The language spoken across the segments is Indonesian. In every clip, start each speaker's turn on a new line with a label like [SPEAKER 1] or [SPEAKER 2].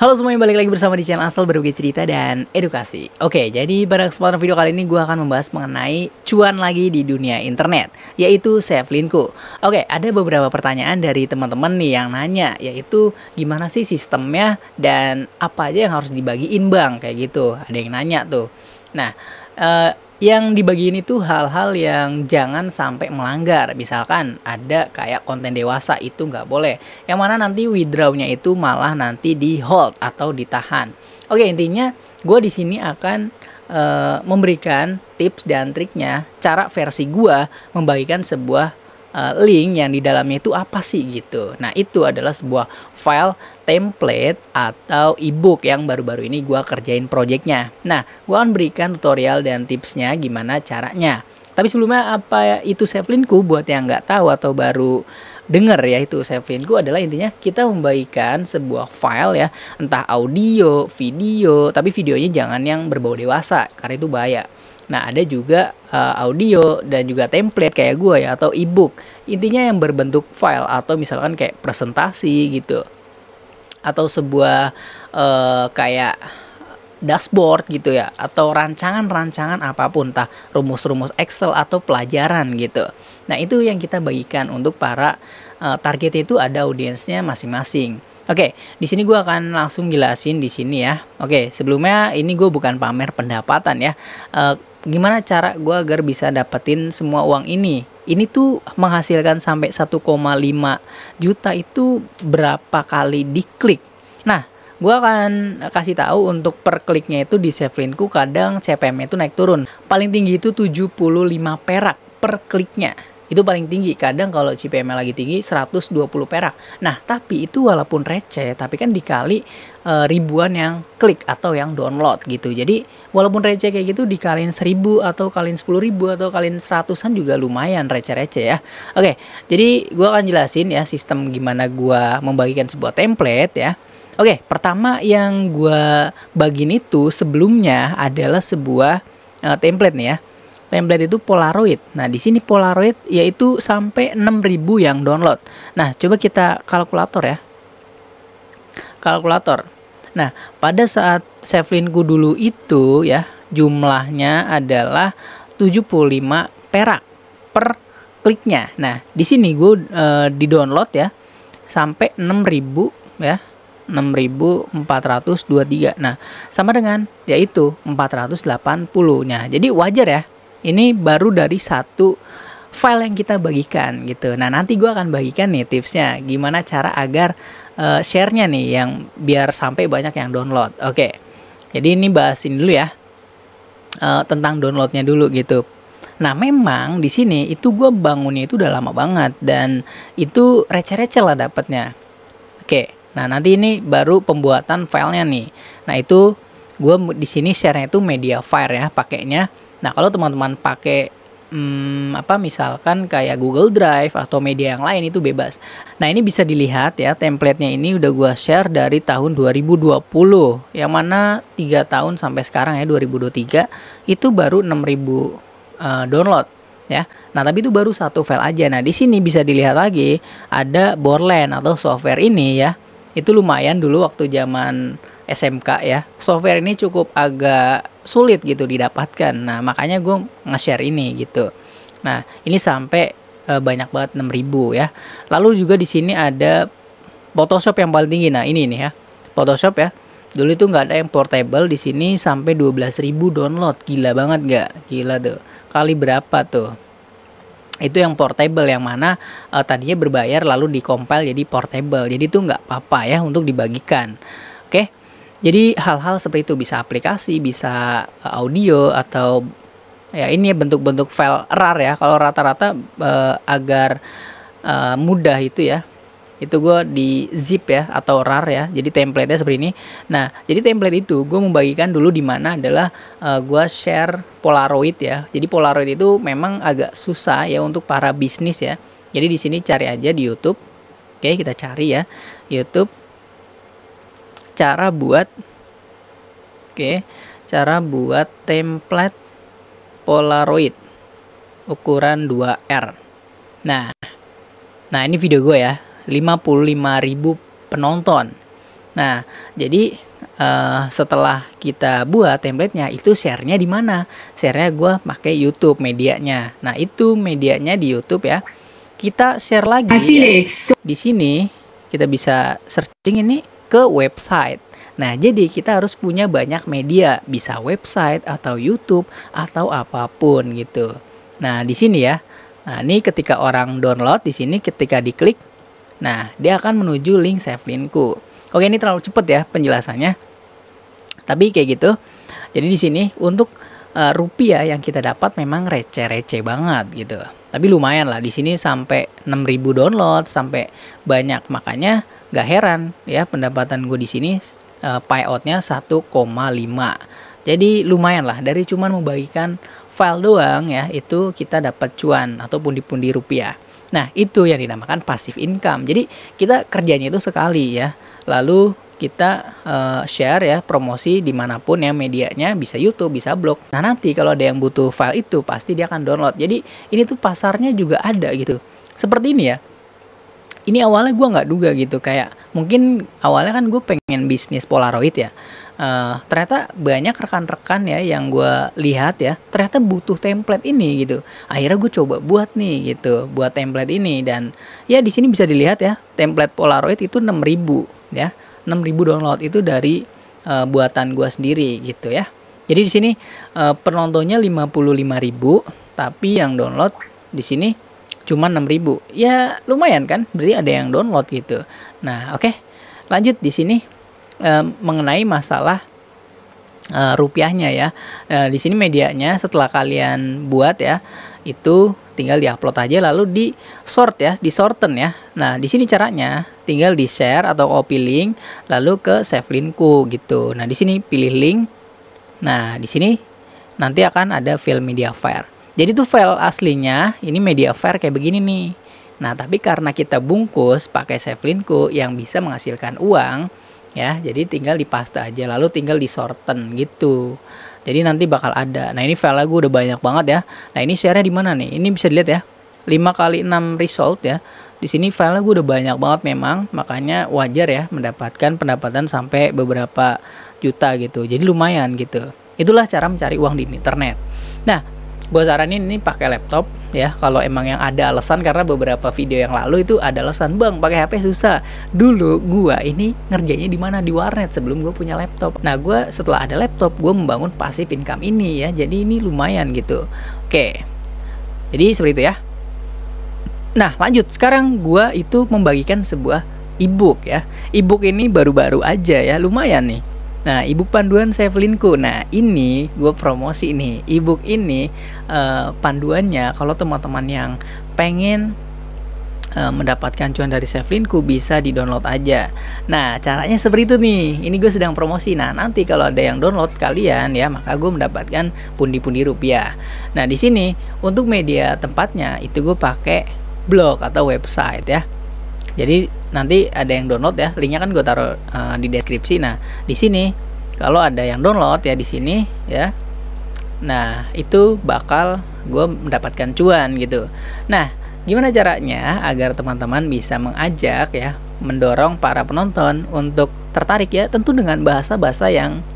[SPEAKER 1] Halo semuanya, balik lagi bersama di channel Asal Berbagi Cerita dan Edukasi. Oke, jadi pada kesempatan video kali ini gue akan membahas mengenai cuan lagi di dunia internet, yaitu Savelinku. Oke, ada beberapa pertanyaan dari teman-teman nih yang nanya, yaitu gimana sih sistemnya dan apa aja yang harus dibagiin bang, kayak gitu. Ada yang nanya tuh. Nah, yang dibagiin itu hal-hal yang jangan sampai melanggar. Misalkan ada kayak konten dewasa, itu nggak boleh. Yang mana nanti withdrawnya itu malah nanti di hold atau ditahan. Oke, intinya gue di sini akan memberikan tips dan triknya, cara versi gue membagikan sebuah link yang di dalamnya itu apa sih gitu. Nah, itu adalah sebuah file template atau ebook yang baru-baru ini gue kerjain projectnya. Nah, gue akan berikan tutorial dan tipsnya gimana caranya. Tapi sebelumnya, apa itu Savelinku buat yang nggak tahu atau baru denger ya, itu Savelinku adalah intinya kita membagikan sebuah file ya, entah audio, video, tapi videonya jangan yang berbau dewasa karena itu bahaya. Nah, ada juga audio dan juga template kayak gue ya, atau ebook. Intinya yang berbentuk file atau misalkan kayak presentasi gitu, atau sebuah kayak dashboard gitu ya, atau rancangan-rancangan apapun, entah rumus-rumus Excel atau pelajaran gitu. Nah, itu yang kita bagikan untuk para targetnya itu ada audiensnya masing-masing. Oke, di sini gue akan langsung jelasin di sini ya. Oke, sebelumnya ini gue bukan pamer pendapatan ya. Gimana cara gue agar bisa dapetin semua uang ini? Ini tuh menghasilkan sampai 1,5 juta itu berapa kali diklik. Nah, gue akan kasih tahu untuk per kliknya itu di Savelinku kadang CPM itu naik turun. Paling tinggi itu 75 perak per kliknya. Itu paling tinggi. Kadang kalau CPM lagi tinggi 120 perak. Nah, tapi itu walaupun receh, tapi kan dikali ribuan yang klik atau yang download gitu. Jadi walaupun receh kayak gitu dikaliin 1000 atau kaliin 10.000 atau kaliin 100-an juga lumayan receh-receh ya. Oke, jadi gue akan jelasin ya sistem gimana gue membagikan sebuah template ya. Oke, pertama yang gue bagiin itu sebelumnya adalah sebuah template nih ya. Template itu Polaroid. Nah, di sini Polaroid yaitu sampai 6.000 yang download. Nah, coba kita kalkulator ya. Kalkulator. Nah, pada saat Savelinku dulu itu ya, jumlahnya adalah 75 perak per kliknya. Nah, di sini gue di-download ya sampai 6.000 ya. 6.423. Nah, sama dengan yaitu 480. Nah, jadi wajar ya. Ini baru dari satu file yang kita bagikan gitu. Nah, nanti gue akan bagikan nih tipsnya gimana cara agar share-nya nih yang biar sampai banyak yang download. Oke. Jadi ini bahasin dulu ya tentang downloadnya dulu gitu. Nah, memang di sini itu gue bangunnya itu udah lama banget dan itu receh-receh lah dapatnya. Oke. Nah, nanti ini baru pembuatan filenya nih. Nah, itu gue di sini share-nya itu Mediafire ya pakainya. Nah, kalau teman-teman pakai misalkan kayak Google Drive atau media yang lain itu bebas. Nah, ini bisa dilihat ya, template-nya ini udah gua share dari tahun 2020. Yang mana 3 tahun sampai sekarang ya 2023 itu baru 6.000 download ya. Nah, tapi itu baru satu file aja. Nah, di sini bisa dilihat lagi ada Borland atau software ini ya. Itu lumayan dulu waktu zaman SMK ya. Software ini cukup agak sulit gitu didapatkan. Nah, makanya gue nge-share ini gitu. Nah, ini sampai banyak banget 6.000 ya. Lalu juga di sini ada Photoshop yang paling tinggi. Nah, ini nih ya. Photoshop ya. Dulu itu nggak ada yang portable, di sini sampai 12.000 download. Gila banget nggak? Gila tuh. Kali berapa tuh? Itu yang portable, yang mana tadinya berbayar lalu di-compile jadi portable. Jadi itu nggak apa-apa ya untuk dibagikan. Oke. Jadi hal-hal seperti itu bisa aplikasi, bisa audio, atau ya ini bentuk-bentuk file RAR ya. Kalau rata-rata agar mudah itu ya, itu gue di zip ya atau RAR ya. Jadi template-nya seperti ini. Nah, jadi template itu gue membagikan dulu di mana adalah gue share Polaroid ya. Jadi Polaroid itu memang agak susah ya untuk para bisnis ya. Jadi di sini cari aja di YouTube. Oke, kita cari ya YouTube. Cara buat template Polaroid ukuran 2R. Nah ini video gue ya, 55.000 penonton. Nah, jadi setelah kita buat template-nya, itu share-nya di mana? Share-nya gue pakai YouTube medianya. Nah, itu medianya di YouTube ya. Kita share lagi ya. Di sini kita bisa searching ini ke website. Nah, jadi kita harus punya banyak media, bisa website atau YouTube atau apapun gitu. Nah, di sini ya. Nah, ini ketika orang download di sini ketika diklik, nah, dia akan menuju link Savelinku. Oke, ini terlalu cepet ya penjelasannya. Tapi kayak gitu. Jadi di sini untuk rupiah yang kita dapat memang receh-receh banget gitu. Tapi lumayan lah, di sini sampai 6.000 download, sampai banyak. Makanya gak heran ya pendapatan gue di sini payoutnya 1,5. Jadi lumayan lah, dari cuman membagikan file doang ya, itu kita dapat cuan atau pundi-pundi rupiah. Nah, itu yang dinamakan passive income. Jadi kita kerjanya itu sekali ya. Lalu kita share ya, promosi dimanapun ya medianya, bisa YouTube, bisa blog. Nah, nanti kalau ada yang butuh file itu pasti dia akan download. Jadi ini tuh pasarnya juga ada gitu. Seperti ini ya. Ini awalnya gue nggak duga gitu, kayak mungkin awalnya kan gue pengen bisnis Polaroid ya. Ternyata banyak rekan-rekan ya yang gue lihat ya, ternyata butuh template ini gitu. Akhirnya gue coba buat nih gitu, buat template ini. Dan ya di sini bisa dilihat ya, template Polaroid itu 6.000 ya, 6.000 download itu dari buatan gue sendiri gitu ya. Jadi di sini penontonnya 55.000, tapi yang download di sini cuma 6.000. Ya lumayan kan, berarti ada yang download gitu. Nah, oke. Lanjut di sini mengenai masalah rupiahnya ya. Di sini medianya setelah kalian buat ya, itu tinggal diupload aja lalu di sort ya, di sorten ya. Nah, di sini caranya tinggal di share atau copy link lalu ke Savelinku gitu. Nah, di sini pilih link. Nah, di sini nanti akan ada file media file. Jadi tuh file aslinya ini media file kayak begini nih. Nah, tapi karena kita bungkus pakai Savelinku yang bisa menghasilkan uang ya, jadi tinggal dipaste aja lalu tinggal disorten gitu. Jadi nanti bakal ada. Nah, ini file gue udah banyak banget ya. Nah, ini share-nya di mana nih? Ini bisa dilihat ya. 5x6 result ya. Di sini file gue udah banyak banget memang, makanya wajar ya mendapatkan pendapatan sampai beberapa juta gitu. Jadi lumayan gitu. Itulah cara mencari uang di internet. Nah, gue saranin ini pakai laptop ya, kalau emang yang ada alasan, karena beberapa video yang lalu itu ada alasan, bang pakai HP susah. Dulu gue ini ngerjainnya di mana, di warnet sebelum gue punya laptop. Nah, gue setelah ada laptop gue membangun passive income ini ya, jadi ini lumayan gitu. Oke, jadi seperti itu ya. Nah, lanjut, sekarang gue itu membagikan sebuah ebook ya. Ebook ini baru-baru aja ya, lumayan nih. Nah, ebook panduan Savelinku. Nah, ini gue promosi nih. Ebook ini panduannya kalau teman-teman yang pengen mendapatkan cuan dari Savelinku bisa di-download aja. Nah, caranya seperti itu nih. Ini gue sedang promosi. Nah, nanti kalau ada yang download kalian ya, maka gue mendapatkan pundi-pundi rupiah. Nah, di sini untuk media tempatnya itu gue pakai blog atau website ya. Jadi nanti ada yang download ya, linknya kan gue taruh di deskripsi. Nah, di sini kalau ada yang download ya di sini ya, nah itu bakal gue mendapatkan cuan gitu. Nah, gimana caranya agar teman-teman bisa mengajak ya, mendorong para penonton untuk tertarik ya, tentu dengan bahasa-bahasa yang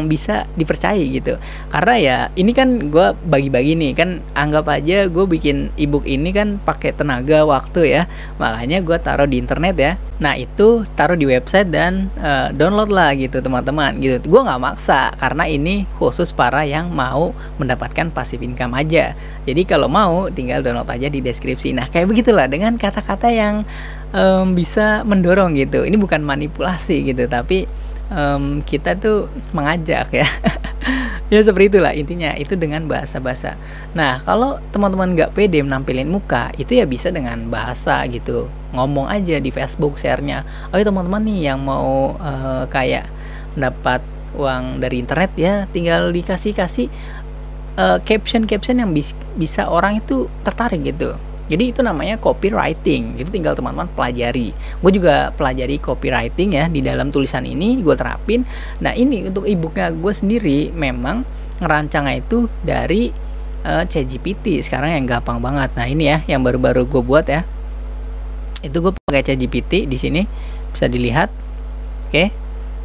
[SPEAKER 1] bisa dipercaya gitu. Karena ya ini kan gue bagi-bagi nih kan, anggap aja gue bikin ebook ini kan pakai tenaga waktu ya, makanya gue taruh di internet ya. Nah, itu taruh di website dan download lah gitu teman-teman gitu. Gue nggak maksa karena ini khusus para yang mau mendapatkan passive income aja. Jadi kalau mau tinggal download aja di deskripsi. Nah, kayak begitulah dengan kata-kata yang bisa mendorong gitu. Ini bukan manipulasi gitu, tapi kita tuh mengajak ya. Ya seperti itulah intinya, itu dengan bahasa-bahasa. Nah, kalau teman-teman nggak pede menampilin muka, itu ya bisa dengan bahasa gitu, ngomong aja di Facebook share-nya. Oh ya teman-teman nih yang mau kayak mendapat uang dari internet ya, tinggal dikasih caption-caption yang bisa orang itu tertarik gitu. Jadi itu namanya copywriting. Itu tinggal teman-teman pelajari. Gue juga pelajari copywriting ya di dalam tulisan ini, gue terapin. Nah, ini untuk ebooknya gue sendiri memang ngerancangnya itu dari ChatGPT. Sekarang yang gampang banget. Nah, ini ya yang baru-baru gue buat ya. Itu gue pakai ChatGPT di sini bisa dilihat. Oke.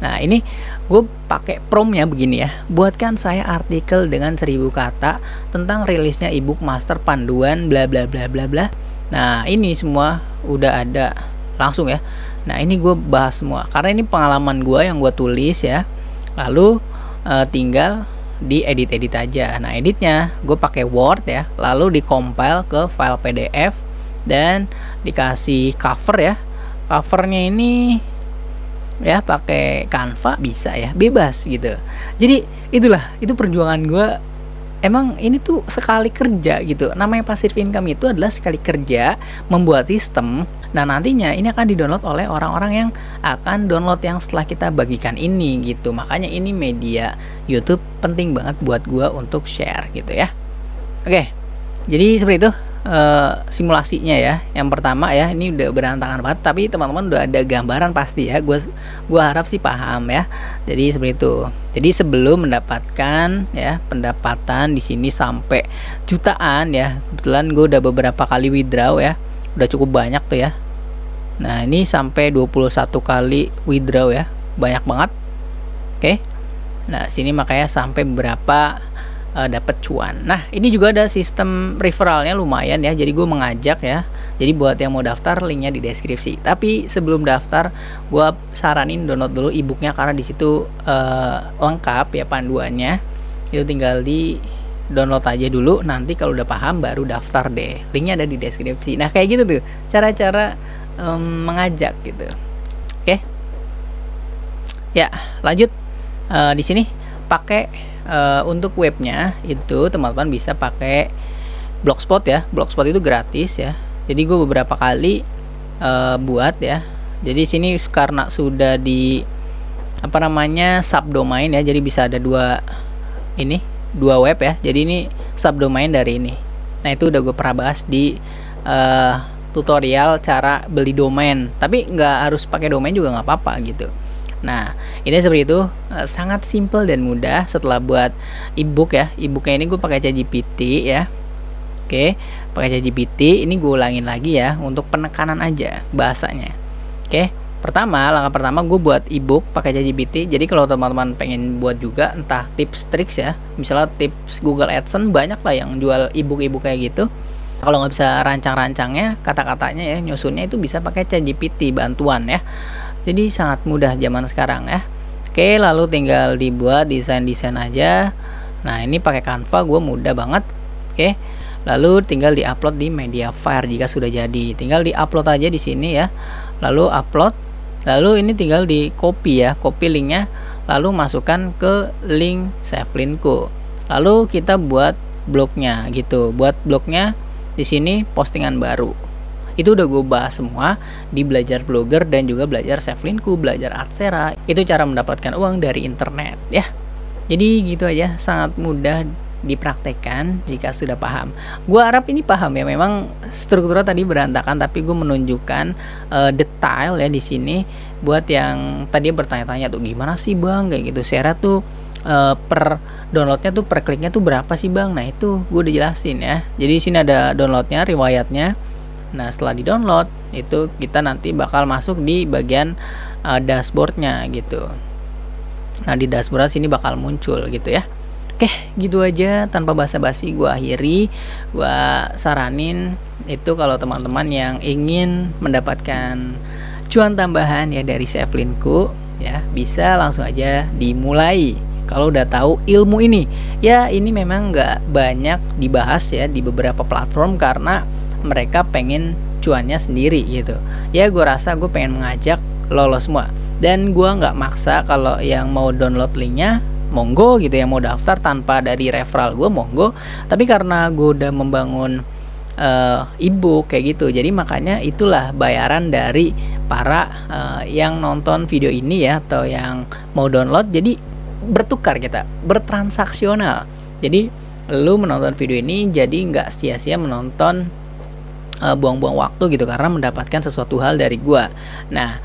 [SPEAKER 1] Nah, ini gue pakai promptnya begini ya. Buatkan saya artikel dengan 1000 kata tentang rilisnya ebook master panduan bla bla bla bla bla. Nah, ini semua udah ada langsung ya. Nah, ini gue bahas semua karena ini pengalaman gue yang gue tulis ya. Lalu tinggal di edit aja. Nah, editnya gue pakai Word ya, lalu di-compile ke file PDF dan dikasih cover ya. Covernya ini ya pakai Canva bisa ya, bebas gitu. Jadi itu perjuangan gue. Emang ini tuh sekali kerja gitu. Namanya passive income itu adalah sekali kerja membuat sistem. Nah, nantinya ini akan di-download oleh orang-orang yang akan download yang setelah kita bagikan ini gitu. Makanya ini media YouTube penting banget buat gua untuk share gitu ya. Oke. Jadi seperti itu simulasinya ya. Yang pertama ya, ini udah berantakan banget tapi teman-teman udah ada gambaran pasti ya. Gua harap sih paham ya. Jadi seperti itu. Jadi sebelum mendapatkan ya pendapatan di sini sampai jutaan ya. Kebetulan gue udah beberapa kali withdraw ya. Udah cukup banyak tuh ya. Nah, ini sampai 21 kali withdraw ya. Banyak banget. Oke. Nah, sini makanya sampai beberapa dapat cuan. Nah, ini juga ada sistem referralnya lumayan ya. Jadi gue mengajak ya. Jadi buat yang mau daftar, linknya di deskripsi. Tapi sebelum daftar, gue saranin download dulu ebooknya karena di situ lengkap ya panduannya. Itu tinggal di download aja dulu. Nanti kalau udah paham baru daftar deh. Linknya ada di deskripsi. Nah, kayak gitu tuh cara-cara mengajak gitu. Oke. Ya, lanjut. Di sini pakai untuk webnya itu teman-teman bisa pakai Blogspot ya. Blogspot itu gratis ya. Jadi gue beberapa kali buat ya. Jadi sini karena sudah di subdomain ya. Jadi bisa ada dua web ya. Jadi ini subdomain dari ini. Nah, itu udah gue pernah bahas di tutorial cara beli domain. Tapi nggak harus pakai domain juga nggak apa-apa gitu. Nah, ini seperti itu, sangat simple dan mudah. Setelah buat ebook ya, ebooknya ini gue pakai ChatGPT ya. Oke, pakai ChatGPT. Ini gue ulangin lagi ya untuk penekanan aja bahasanya. Oke, langkah pertama gue buat ebook pakai ChatGPT. Jadi kalau teman-teman pengen buat juga entah tips triks ya, misalnya tips Google AdSense, banyak lah yang jual ebook kayak gitu. Kalau nggak bisa rancang-rancangnya, kata-katanya ya, nyusunnya itu bisa pakai ChatGPT bantuan ya. Jadi sangat mudah zaman sekarang ya. Oke, lalu tinggal dibuat desain-desain aja. Nah, ini pakai Canva gue mudah banget. Oke. Lalu tinggal diupload di Mediafire jika sudah jadi. Tinggal diupload aja di sini ya. Lalu upload. Lalu ini tinggal di copy ya, copy linknya. Lalu masukkan ke link Savelinku. Lalu kita buat blognya gitu. Buat blognya di sini postingan baru. Itu udah gue bahas semua di belajar blogger dan juga belajar Savelinku, belajar Adsera. Itu cara mendapatkan uang dari internet ya. Jadi gitu aja, sangat mudah dipraktekkan jika sudah paham. Gue harap ini paham ya. Memang strukturnya tadi berantakan, tapi gue menunjukkan detail ya di sini buat yang tadi bertanya-tanya tuh gimana sih bang kayak gitu. Share tuh per downloadnya tuh per kliknya tuh berapa sih bang? Nah, itu gue udah jelasin ya. Jadi di sini ada downloadnya, riwayatnya. Nah, setelah di download itu kita nanti bakal masuk di bagian dashboardnya gitu. Nah, di dashboard sini bakal muncul gitu ya. Oke, gitu aja tanpa basa-basi gue akhiri. Gue saranin itu kalau teman-teman yang ingin mendapatkan cuan tambahan ya dari Savelinku ya, bisa langsung aja dimulai. Kalau udah tahu ilmu ini ya, ini memang nggak banyak dibahas ya di beberapa platform karena mereka pengen cuannya sendiri gitu ya. Gue rasa gue pengen mengajak lo semua, dan gue nggak maksa. Kalau yang mau download linknya monggo gitu, yang mau daftar tanpa dari referral gue monggo. Tapi karena gue udah membangun ebook kayak gitu, jadi makanya itulah bayaran dari para yang nonton video ini ya, atau yang mau download. Jadi bertukar, kita bertransaksional. Jadi lu menonton video ini jadi nggak sia-sia menonton, buang-buang waktu gitu, karena mendapatkan sesuatu hal dari gua. Nah,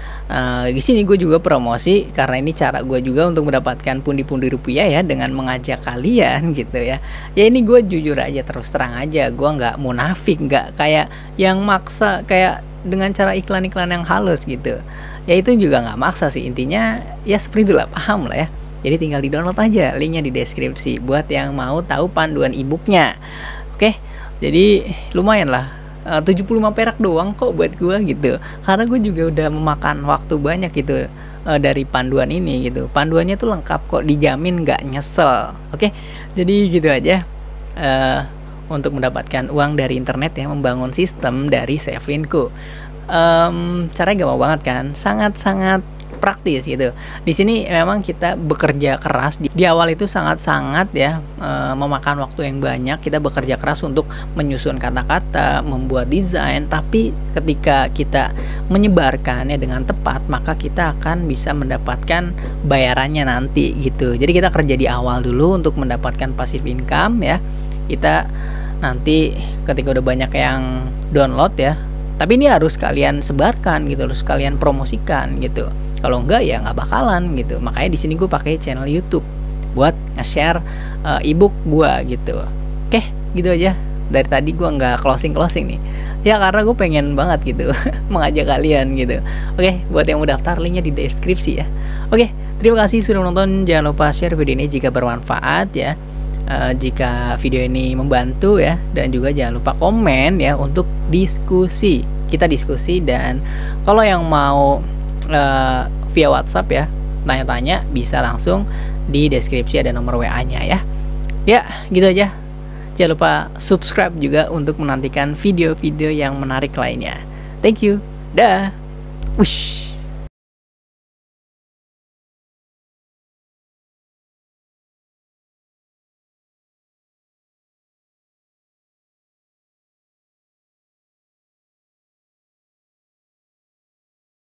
[SPEAKER 1] di sini gue juga promosi karena ini cara gue juga untuk mendapatkan pundi-pundi rupiah ya, dengan mengajak kalian gitu ya. Ya ini gue jujur aja, terus terang aja, gue nggak munafik, nggak kayak yang maksa kayak dengan cara iklan-iklan yang halus gitu. Ya itu juga nggak maksa sih, intinya ya seperti itulah, paham lah ya. Jadi tinggal di download aja, linknya di deskripsi buat yang mau tahu panduan e-booknya. Oke, jadi lumayan lah, 75 perak doang kok buat gua gitu, karena gue juga udah memakan waktu banyak gitu dari panduan ini gitu. Panduannya tuh lengkap kok, dijamin nggak nyesel. Oke, jadi gitu aja. Untuk mendapatkan uang dari internet ya, membangun sistem dari Savelinku. Caranya gampang banget kan, sangat-sangat praktis gitu. Di sini memang kita bekerja keras di awal itu sangat-sangat ya, memakan waktu yang banyak. Kita bekerja keras untuk menyusun kata-kata, membuat desain, tapi ketika kita menyebarkannya dengan tepat, maka kita akan bisa mendapatkan bayarannya nanti gitu. Jadi kita kerja di awal dulu untuk mendapatkan passive income ya. Kita nanti ketika udah banyak yang download ya, tapi ini harus kalian sebarkan gitu, harus kalian promosikan gitu. Kalau enggak ya nggak bakalan gitu. Makanya di sini gue pakai channel YouTube buat nge-share ebook gue gitu. Oke, gitu aja. Dari tadi gue nggak closing nih. Ya karena gue pengen banget gitu mengajak kalian gitu. Oke, buat yang mau daftar linknya di deskripsi ya. Oke, terima kasih sudah menonton. Jangan lupa share video ini jika bermanfaat ya. Jika video ini membantu ya, dan juga jangan lupa komen ya untuk diskusi. Kita diskusi, dan kalau yang mau via WhatsApp ya, tanya-tanya bisa langsung di deskripsi, ada nomor WA-nya ya. Ya, gitu aja. Jangan lupa subscribe juga untuk menantikan video-video yang menarik lainnya. Thank you. Dah. Wush.